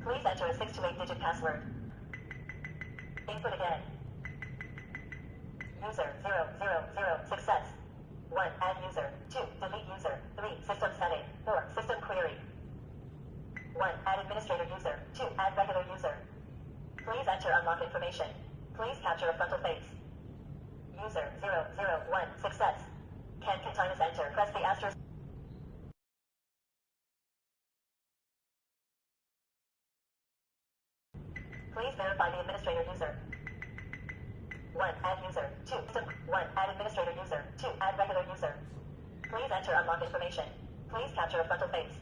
Please enter a 6 to 8 digit password. Input again. User 000 success. 1. Add user. 2. Delete user. 3. System setting. 4. System query. 1. Add administrator user. 2. Add regular user. Please enter unlock information. Please capture a frontal face. User 001 success. Can continuous enter. Press the asterisk. Please verify the administrator user. 1. Add user. 2. System. 1. Add administrator user. 2. Add regular user. Please enter unlock information. Please capture a frontal face.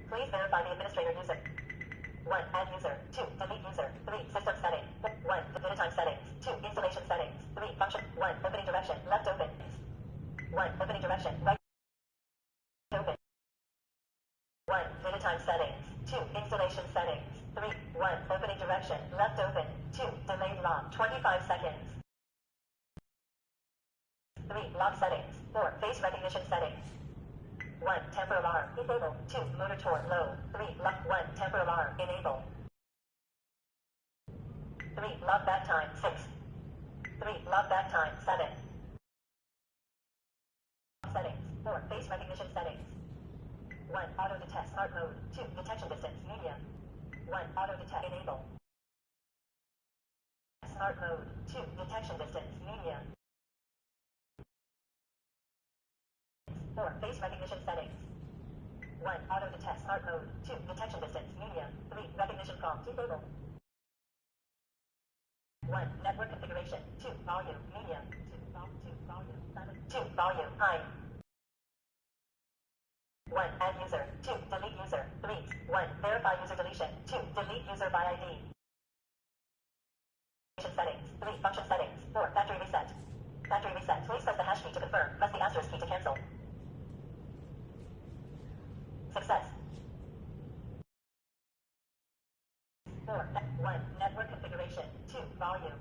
Please verify the administrator user. 1. Add user. 2. Delete user. 3. System setting. 1. Video time settings. 2. Installation settings. 3. Function. 1. Opening direction. Left open. 1. Opening direction. Right open. 1. Video time settings. 2. Installation settings. 3. 1. Opening direction. Left open. 2. Delayed lock. 25 seconds. 3. Lock settings. 4. Face recognition settings. 1. Tamper alarm. Enable. 2. Motor torque low. 3. Lock. 1. Tamper alarm. Enable. 3. Lock back time. 6. 3. Lock back time. 7. Settings. 4. Face recognition settings. 1. Auto detect. Smart mode. 2. Detection distance. Medium. 1. Auto detect. Enable. Smart mode. 2. Detection distance. Medium. 4. Face recognition settings. 1. Auto detect. Smart mode. 2. Detection distance. Medium. 3. Recognition prompt. Enable. 1. Network configuration. 2. Volume. Medium. 2. Volume. 2. Volume. High. 1. Add user. 2. Delete user. 3. 1. Verify user deletion. 2. Delete user by ID. Settings. 3. Function settings. 4. Factory reset. Factory reset. Please press the hash key to confirm. Press the asterisk key to cancel. Success. 4. 1. Network configuration. 2. Volume.